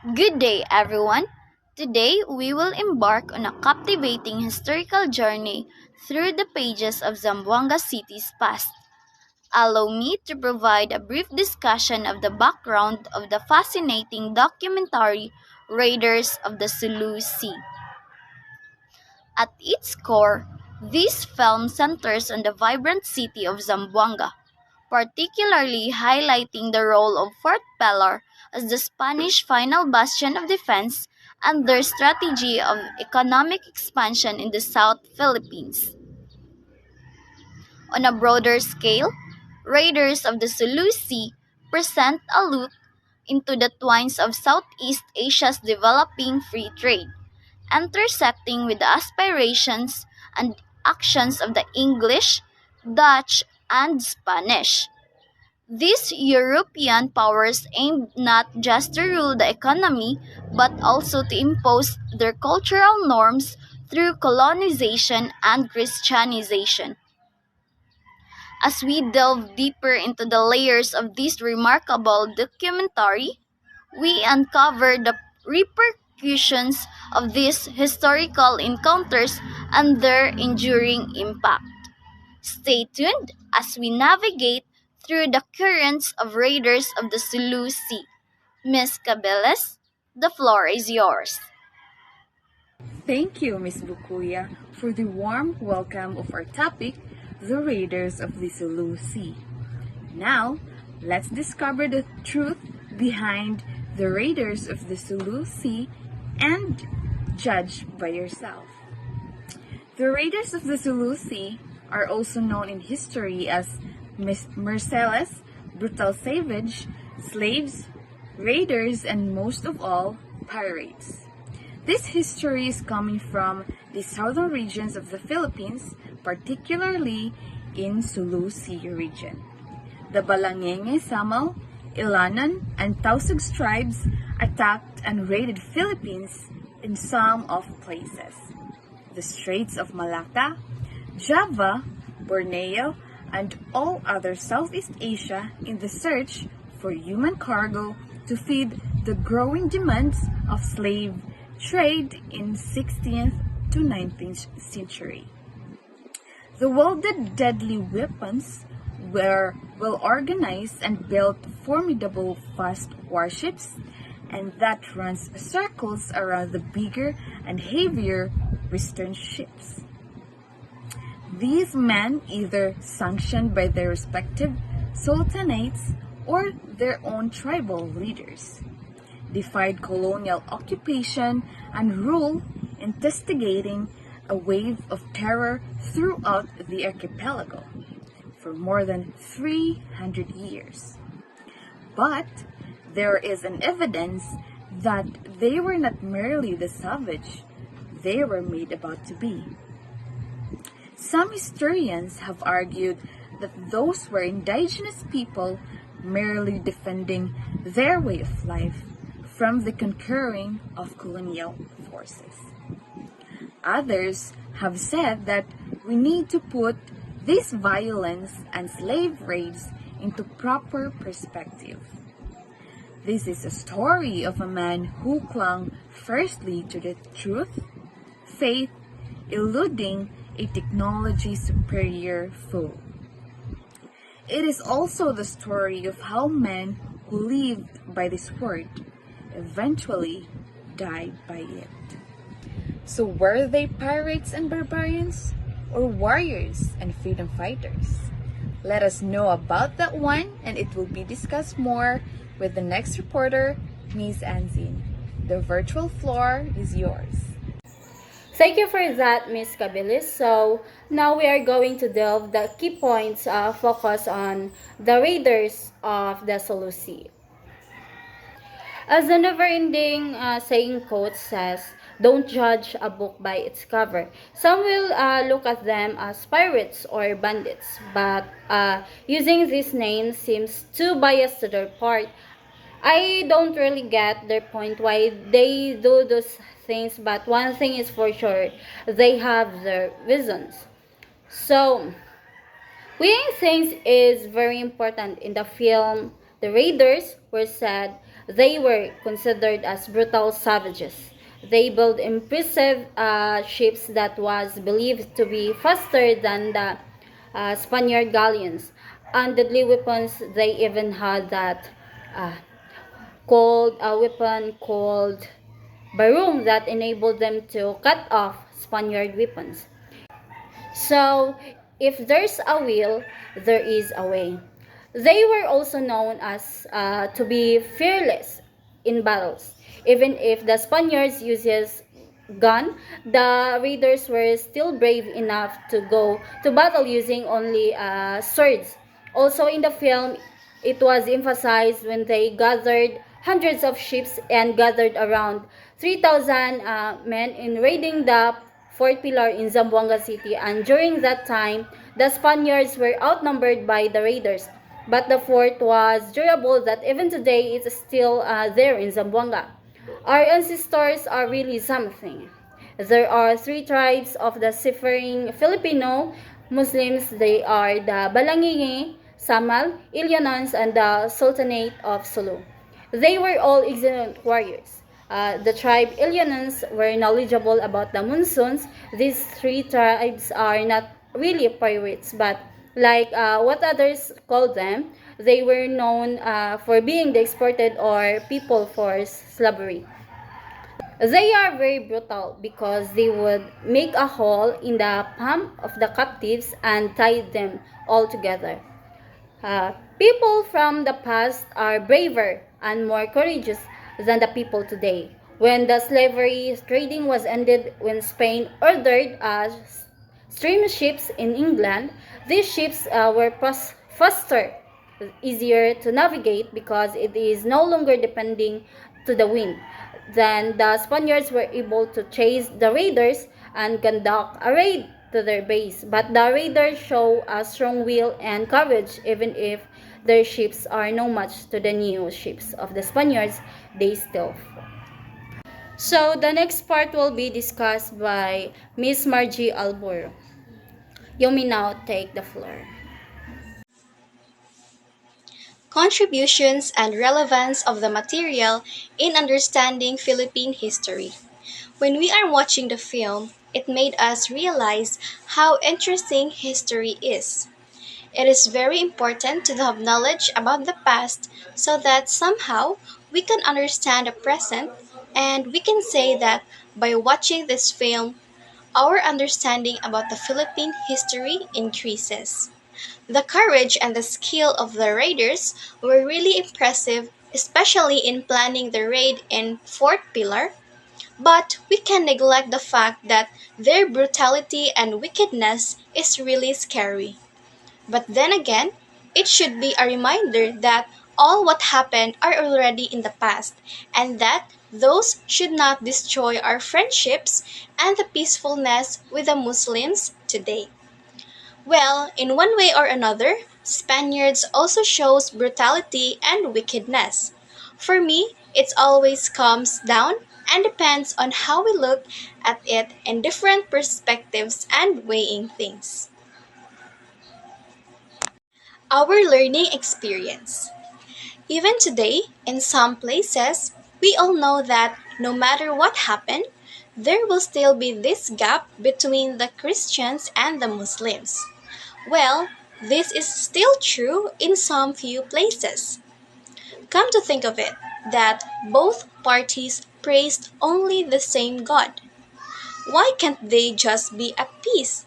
Good day, everyone. Today, we will embark on a captivating historical journey through the pages of Zamboanga City's past. Allow me to provide a brief discussion of the background of the fascinating documentary Raiders of the Sulu Sea. At its core, this film centers on the vibrant city of Zamboanga, particularly highlighting the role of Fort Pelor as the Spanish final bastion of defense and their strategy of economic expansion in the South Philippines. On a broader scale, Raiders of the Sulu Sea present a look into the twines of Southeast Asia's developing free trade, intersecting with the aspirations and actions of the English, Dutch, and Spanish. These European powers aimed not just to rule the economy but also to impose their cultural norms through colonization and Christianization. As we delve deeper into the layers of this remarkable documentary, we uncover the repercussions of these historical encounters and their enduring impact. Stay tuned as we navigate through the currents of Raiders of the Sulu Sea. Miss Cabeles, the floor is yours. Thank you, Ms. Bukuya, for the warm welcome of our topic, the Raiders of the Sulu Sea. Now, let's discover the truth behind the Raiders of the Sulu Sea and judge by yourself. The Raiders of the Sulu Sea are also known in history as merciless, brutal savage, slaves, raiders, and most of all, pirates. This history is coming from the southern regions of the Philippines, particularly in Sulu Sea region. The Balangenge, Samal, Ilanan, and Tausug tribes attacked and raided Philippines in some of places. The Straits of Malacca, Java, Borneo, and all other Southeast Asia in the search for human cargo to feed the growing demands of slave trade in 16th to 19th century. The wielded deadly weapons were well organized and built formidable fast warships, and that runs circles around the bigger and heavier western ships. These men, either sanctioned by their respective sultanates or their own tribal leaders, defied colonial occupation and rule, instigating a wave of terror throughout the archipelago for more than 300 years. But there is an evidence that they were not merely the savage they were made about to be. Some historians have argued that those were indigenous people merely defending their way of life from the conquering of colonial forces. Others have said that we need to put this violence and slave raids into proper perspective. This is a story of a man who clung firstly to the truth, faith, eluding a technology superior foe. It is also the story of how men who lived by this word eventually died by it. So were they pirates and barbarians, or warriors and freedom fighters? Let us know about that one, and it will be discussed more with the next reporter, Ms. Anzin. The virtual floor is yours. Thank you for that, Miss Kabilis. So now we are going to delve the key points focus on the Raiders of the Sulu Sea. As the never-ending saying quote says, don't judge a book by its cover. Some will look at them as pirates or bandits, but using these names seems too biased to their part. I don't really get their point why they do those things, but one thing is for sure, they have their reasons. So, weighing things is very important in the film. The raiders were said They were considered as brutal savages. They built impressive ships that was believed to be faster than the Spaniard galleons. And deadly weapons, they even had that uh, called a weapon called barum that enabled them to cut off Spaniard weapons. So, if there's a will, there is a way. They were also known as to be fearless in battles. Even if the Spaniards uses gun, the raiders were still brave enough to go to battle using only swords. Also in the film, it was emphasized when they gathered hundreds of ships and gathered around 3,000 men in raiding the fourth pillar in Zamboanga City, and during that time, the Spaniards were outnumbered by the raiders. But the fort was durable that even today it's still there in Zamboanga. Our ancestors are really something. There are three tribes of the seafaring Filipino Muslims. They are the Balangingi, Samal, Ilyanons, and the Sultanate of Sulu. They were all excellent warriors. The tribe Ilyanons were knowledgeable about the monsoons. These three tribes are not really pirates, but like what others call them, they were known for being the exported or people for slavery. They are very brutal because they would make a hole in the palm of the captives and tie them all together. People from the past are braver and more courageous than the people today. When the slavery trading was ended, when Spain ordered steamships in England, these ships were faster, easier to navigate because it is no longer depending to the wind. Then the Spaniards were able to chase the raiders and conduct a raid to their base. But the raiders show a strong will and courage even if their ships are no match to the new ships of the Spaniards they still fought. So the next part will be discussed by Miss Margie Alboro. You may now take the floor. Contributions and relevance of the material in understanding Philippine history. When we are watching the film, it made us realize how interesting history is. It is very important to have knowledge about the past so that somehow we can understand the present, and we can say that by watching this film, our understanding about the Philippine history increases. The courage and the skill of the raiders were really impressive, especially in planning the raid in Fort Pillar, but we can neglect the fact that their brutality and wickedness is really scary. But then again, it should be a reminder that all what happened are already in the past, and that those should not destroy our friendships and the peacefulness with the Muslims today. Well, in one way or another, Spaniards also shows brutality and wickedness. For me, it always comes down and depends on how we look at it in different perspectives and weighing things. Our learning experience. Even today, in some places, we all know that no matter what happened, there will still be this gap between the Christians and the Muslims. Well, this is still true in some few places. Come to think of it, that both parties praised only the same God. Why can't they just be at peace?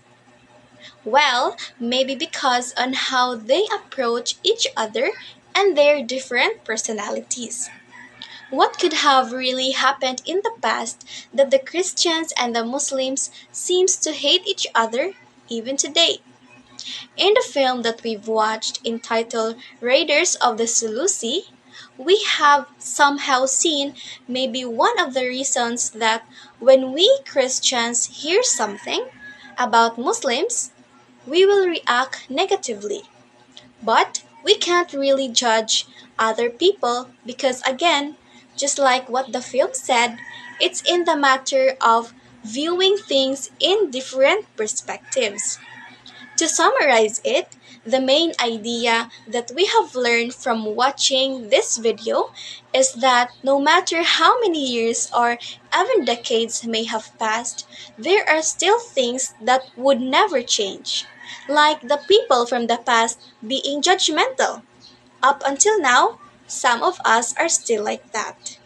Well, maybe because on how they approach each other and their different personalities. What could have really happened in the past that the Christians and the Muslims seems to hate each other even today? In the film that we've watched entitled Raiders of the Sulu Sea, we have somehow seen maybe one of the reasons that when we Christians hear something about Muslims, we will react negatively. But we can't really judge other people because, again, just like what the film said, it's in the matter of viewing things in different perspectives. To summarize it, The main idea that we have learned from watching this video is that no matter how many years or even decades may have passed, there are still things that would never change, like the people from the past being judgmental. Up until now, some of us are still like that.